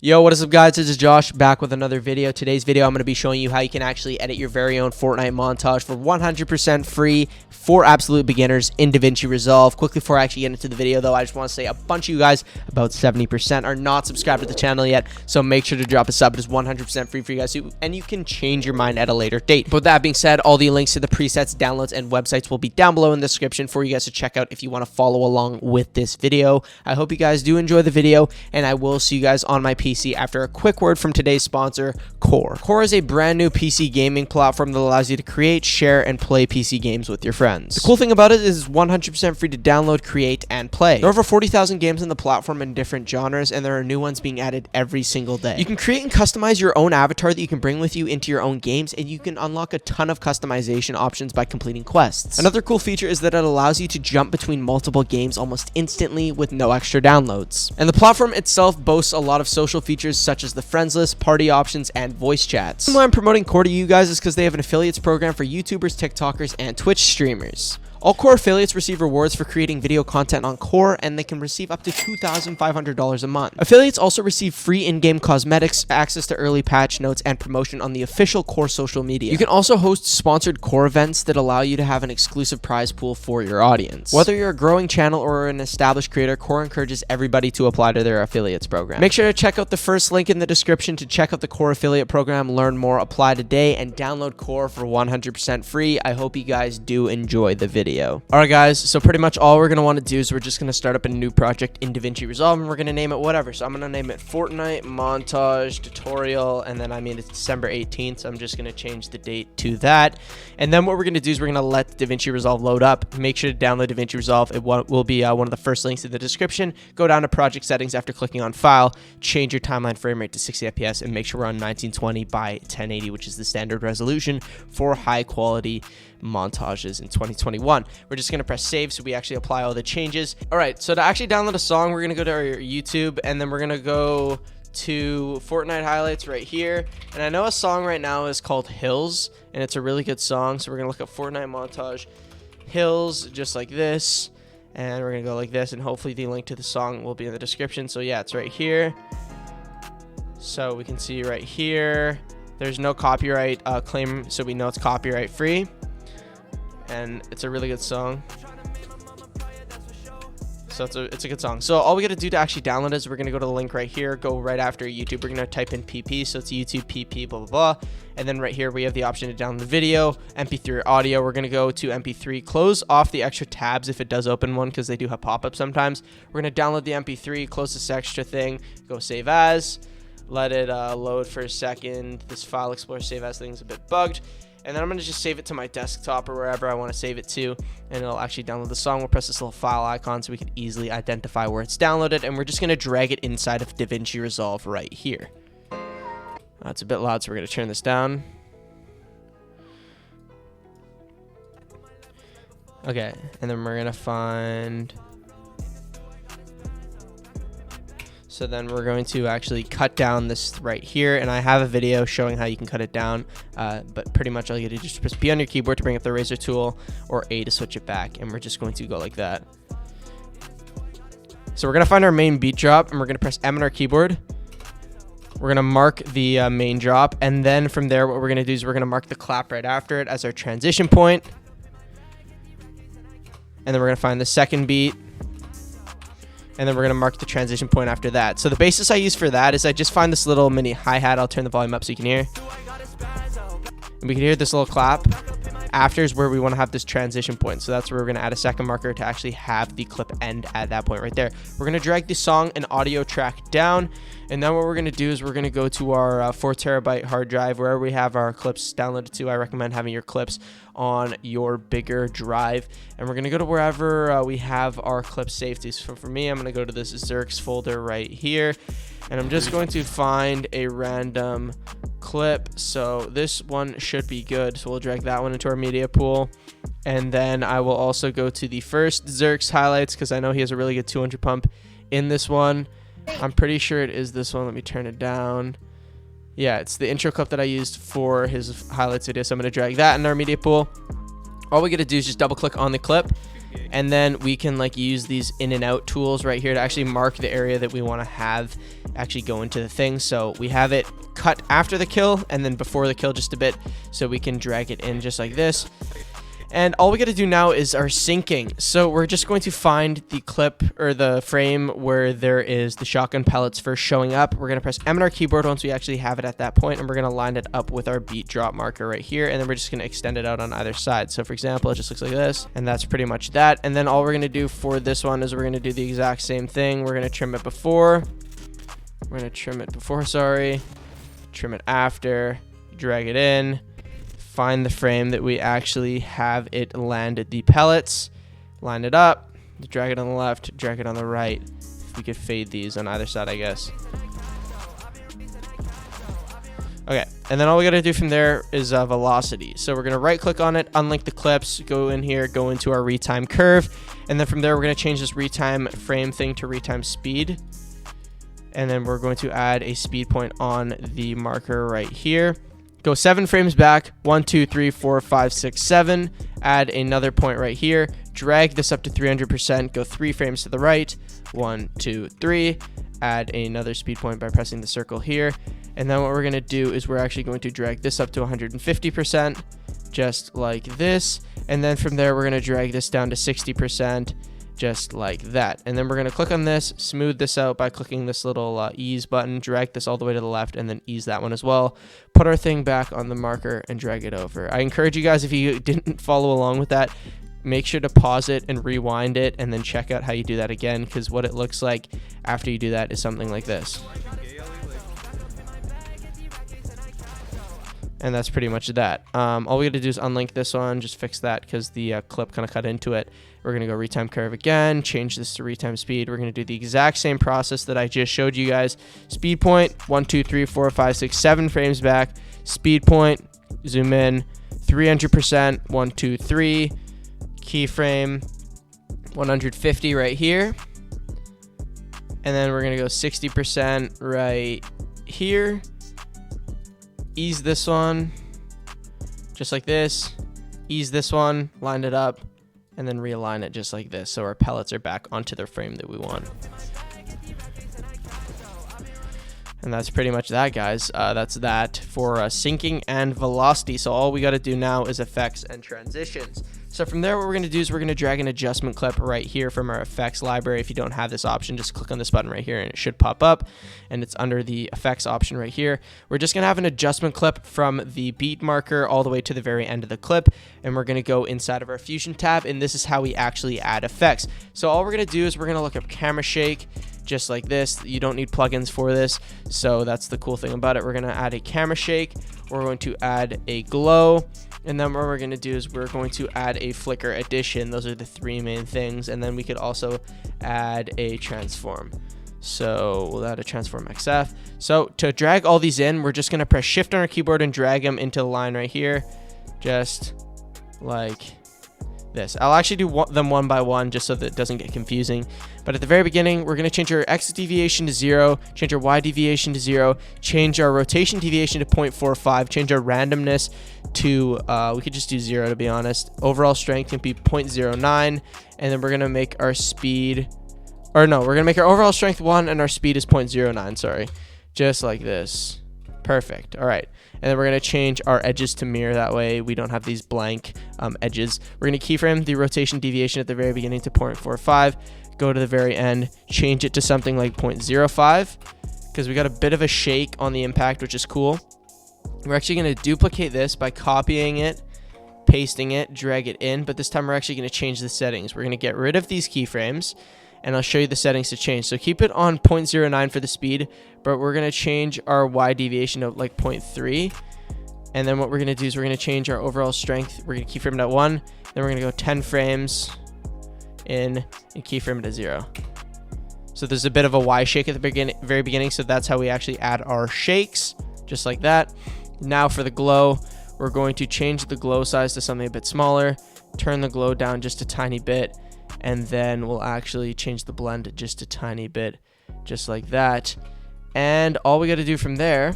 Yo, what is up guys? This is Josh back with another video. Today's video I'm going to be showing you how you can actually edit your very own Fortnite montage for 100% free for absolute beginners in Davinci Resolve. Quickly before I actually get into the video though, I just want to say a bunch of you guys, about 70%, are not subscribed to the channel yet, so make sure to drop a sub. It is 100% free for you guys, and you can change your mind at a later date. But with that being said, all the links to the presets, downloads, and websites will be down below in the description for you guys to check out if you want to follow along with this video. I hope you guys do enjoy the video, and I will see you guys on my PC after a quick word from today's sponsor, Core. Core is a brand new PC gaming platform that allows you to create, share, and play PC games with your friends. The cool thing about it is it's 100% free to download, create, and play. There are over 40,000 games in the platform in different genres, and there are new ones being added every single day. You can create and customize your own avatar that you can bring with you into your own games, and you can unlock a ton of customization options by completing quests. Another cool feature is that it allows you to jump between multiple games almost instantly with no extra downloads. And the platform itself boasts a lot of social features such as the friends list, party options, and voice chats. Why I'm promoting Core to you guys is because they have an affiliates program for YouTubers, TikTokers, and Twitch streamers. All Core affiliates receive rewards for creating video content on Core, and they can receive up to $2,500 a month. Affiliates also receive free in-game cosmetics, access to early patch notes, and promotion on the official Core social media. You can also host sponsored Core events that allow you to have an exclusive prize pool for your audience. Whether you're a growing channel or an established creator, Core encourages everybody to apply to their affiliates program. Make sure to check out the first link in the description to check out the Core affiliate program, learn more, apply today, and download Core for 100% free. I hope you guys do enjoy the video. Alright guys, so pretty much all we're going to want to do is we're just going to start up a new project in Davinci Resolve, and we're going to name it whatever. So I'm going to name it Fortnite Montage Tutorial, and then it's December 18th, so I'm just going to change the date to that. And then what we're going to do is we're going to let Davinci Resolve load up. Make sure to download Davinci Resolve. It will be one of the first links in the description. Go down to project settings after clicking on file, change your timeline frame rate to 60 FPS, and make sure we're on 1920 by 1080, which is the standard resolution for high quality montages in 2021. We're just going to press save so we actually apply all the changes. All right, so to actually download a song, we're going to go to our YouTube, and then we're going to go to Fortnite highlights right here. And I know a song right now is called Hills, and it's a really good song. So we're going to look up Fortnite Montage Hills, just like this, and we're going to go like this, and hopefully the link to the song will be in the description. So yeah, it's right here. So we can see right here, there's no copyright claim, so we know it's copyright free. And it's a really good song. So it's a good song. So all we got to do to actually download it is we're going to go to the link right here, go right after YouTube. We're going to type in PP, so it's YouTube PP blah blah blah, and then right here we have the option to download the video, MP3 or audio. We're going to go to MP3, close off the extra tabs if it does open one, because they do have pop-ups sometimes. We're going to download the MP3, close this extra thing, go save as, let it load for a second. This file explorer save as thing is a bit bugged. And then I'm going to just save it to my desktop or wherever I want to save it to, and it'll actually download the song. We'll press this little file icon so we can easily identify where it's downloaded, and we're just going to drag it inside of Davinci Resolve right here. It's a bit loud, so we're going to turn this down. Okay, and then we're going to find... So then we're going to actually cut down this right here, and I have a video showing how you can cut it down, but pretty much all you gotta do is just press B on your keyboard to bring up the razor tool, or A to switch it back, and we're just going to go like that. So we're gonna find our main beat drop, and we're gonna press M on our keyboard. We're gonna mark the main drop, and then from there what we're gonna do is we're gonna mark the clap right after it as our transition point, and then we're gonna find the second beat, and then we're going to mark the transition point after that. So the basis I use for that is I just find this little mini hi-hat. I'll turn the volume up so you can hear. And we can hear this little clap. After is where we want to have this transition point. So that's where we're going to add a second marker to actually have the clip end at that point right there. We're going to drag the song and audio track down. And then what we're going to do is we're going to go to our 4 terabyte hard drive, wherever we have our clips downloaded to. I recommend having your clips on your bigger drive. And we're going to go to wherever we have our clips saved to. So for me, I'm going to go to this Xerx folder right here. And I'm just going to find a random clip. So this one should be good. So we'll drag that one into our media pool. And then I will also go to the first Xerx highlights, because I know he has a really good 200 pump in this one. I'm pretty sure it is this one. Let me turn it down. Yeah, it's the intro clip that I used for his highlights video. So I'm going to drag that in our media pool. All we got to do is just double click on the clip, And then we can like use these in and out tools right here to actually mark the area that we want to have actually go into the thing. So we have it cut after the kill and then before the kill just a bit, so we can drag it in just like this. And all we got to do now is our syncing. So we're just going to find the clip or the frame where there is the shotgun pellets first showing up. We're going to press M on our keyboard once we actually have it at that point, and we're going to line it up with our beat drop marker right here, and then we're just going to extend it out on either side. So for example, it just looks like this, and that's pretty much that. And then all we're going to do for this one is we're going to do the exact same thing. We're going to trim it before. We're going to trim it before, sorry. Trim it after. Drag it in. Find the frame that we actually have it landed the pellets, line it up, drag it on the left, drag it on the right. We could fade these on either side, I guess. Okay, and then all we got to do from there is velocity. So we're going to right click on it, unlink the clips, go in here, go into our retime curve, and then from there we're going to change this retime frame thing to retime speed. And then we're going to add a speed point on the marker right here. Go 7 frames back, 1, 2, 3, 4, 5, 6, 7. Add another point right here. Drag this up to 300%. Go 3 frames to the right, 1, 2, 3. Add another speed point by pressing the circle here. And then what we're going to do is we're actually going to drag this up to 150%, just like this. And then from there, we're going to drag this down to 60%. Just like that. And then we're going to click on this, smooth this out by clicking this little ease button, drag this all the way to the left, and then ease that one as well. Put our thing back on the marker and drag it over. I encourage you guys, if you didn't follow along with that, make sure to pause it and rewind it and then check out how you do that again, because what it looks like after you do that is something like this. And that's pretty much that. All we got to do is unlink this one, just fix that because the clip kind of cut into it. We're going to go retime curve again, change this to retime speed. We're going to do the exact same process that I just showed you guys. Speed point, 1, 2, 3, 4, 5, 6, 7 frames back. Speed point, zoom in, 300%, 1, 2, 3. Keyframe, 150 right here. And then we're going to go 60% right here. Ease this one, just like this. Ease this one, line it up, and then realign it just like this, so our pellets are back onto the frame that we want. And that's pretty much that, guys. That's that for syncing and velocity. So all we got to do now is effects and transitions. So from there, what we're going to do is we're going to drag an adjustment clip right here from our effects library. If you don't have this option, just click on this button right here and it should pop up, and it's under the effects option right here. We're just going to have an adjustment clip from the beat marker all the way to the very end of the clip, and we're going to go inside of our Fusion tab, and this is how we actually add effects. So all we're going to do is we're going to look up camera shake, just like this. You don't need plugins for this, so that's the cool thing about it. We're going to add a camera shake, we're going to add a glow, and then what we're going to do is we're going to add a flicker addition. Those are the 3 main things, and then we could also add a transform. So we'll add a transform XF. So to drag all these in, we're just going to press shift on our keyboard and drag them into the line right here, just like this. I'll actually do them one by one just so that it doesn't get confusing. But at the very beginning, we're going to change our X deviation to 0, change our Y deviation to 0, change our rotation deviation to 0.45, change our randomness to, we could just do 0 to be honest. Overall strength can be 0.09, and then we're going to make our speed, or no, we're going to make our overall strength 1 and our speed is 0.09, sorry. Just like this. Perfect. All right. And then we're going to change our edges to mirror. That way we don't have these blank edges. We're going to keyframe the rotation deviation at the very beginning to 0.45. Go to the very end, change it to something like 0.05 because we got a bit of a shake on the impact, which is cool. We're actually going to duplicate this by copying it, pasting it, drag it in, but this time we're actually going to change the settings. We're going to get rid of these keyframes, and I'll show you the settings to change. So keep it on 0.09 for the speed, but we're going to change our Y deviation to like 0.3. And then what we're going to do is we're going to change our overall strength. We're going to keyframe it at 1. Then we're going to go 10 frames in and keyframe it at 0. So there's a bit of a Y shake at the very beginning. So that's how we actually add our shakes, just like that. Now for the glow, we're going to change the glow size to something a bit smaller, turn the glow down just a tiny bit, and then we'll actually change the blend just a tiny bit, just like that. And all we got to do from there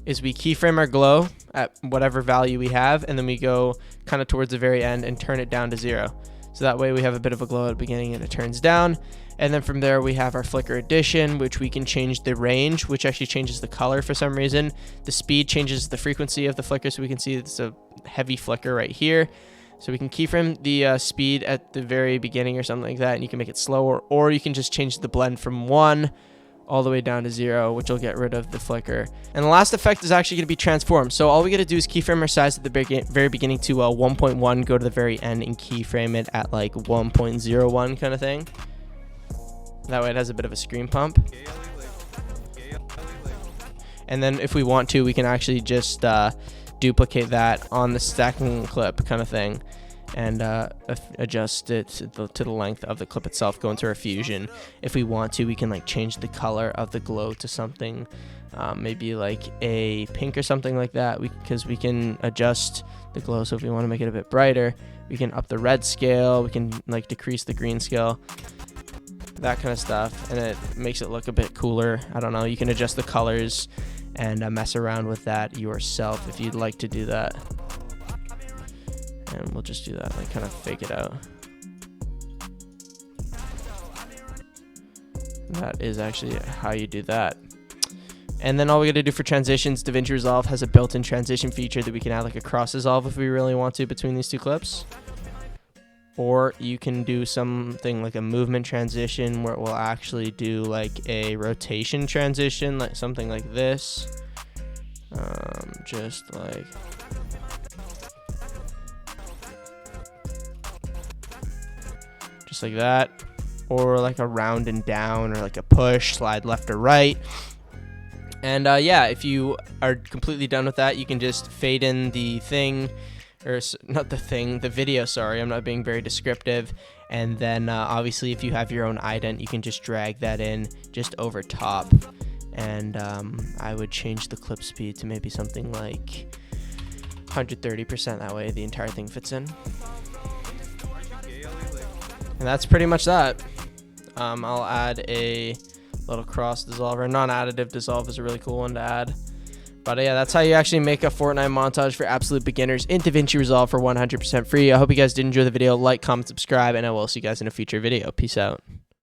is we keyframe our glow at whatever value we have, and then we go kind of towards the very end and turn it down to 0. So that way we have a bit of a glow at the beginning and it turns down. And then from there we have our flicker addition, which we can change the range, which actually changes the color for some reason. The speed changes the frequency of the flicker, so we can see it's a heavy flicker right here. So we can keyframe the speed at the very beginning or something like that, and you can make it slower, or you can just change the blend from 1 all the way down to 0, which will get rid of the flicker. And the last effect is actually going to be transform. So all we got to do is keyframe our size at the very beginning to 1.1, go to the very end and keyframe it at like 1.01 kind of thing. That way it has a bit of a screen pump. And then if we want to, we can actually just duplicate that on the stacking clip kind of thing, and adjust it to the length of the clip itself. Go into our fusion. If we want to, we can like change the color of the glow to something maybe like a pink or something like that, because we can adjust the glow. So if we want to make it a bit brighter, we can up the red scale, we can like decrease the green scale, that kind of stuff, and it makes it look a bit cooler. I don't know, you can adjust the colors and mess around with that yourself if you'd like to do that. And we'll just do that, like kind of fake it out. That is actually how you do that. And then all we got to do for transitions, Davinci Resolve has a built-in transition feature that we can add like a cross dissolve if we really want to between these two clips. Or you can do something like a movement transition where it will actually do like a rotation transition, like something like this. Just like that, or like a round and down, or like a push, slide left or right. And yeah, if you are completely done with that, you can just fade in the thing, or not the thing, the video, sorry, I'm not being very descriptive. And then obviously if you have your own ident, you can just drag that in just over top. And I would change the clip speed to maybe something like 130%, that way the entire thing fits in. And that's pretty much that. I'll add a little cross dissolve, or non-additive dissolve is a really cool one to add. But yeah, that's how you actually make a Fortnite montage for absolute beginners in Davinci Resolve for 100% free. I hope you guys did enjoy the video. Like, comment, subscribe, and I will see you guys in a future video. Peace out.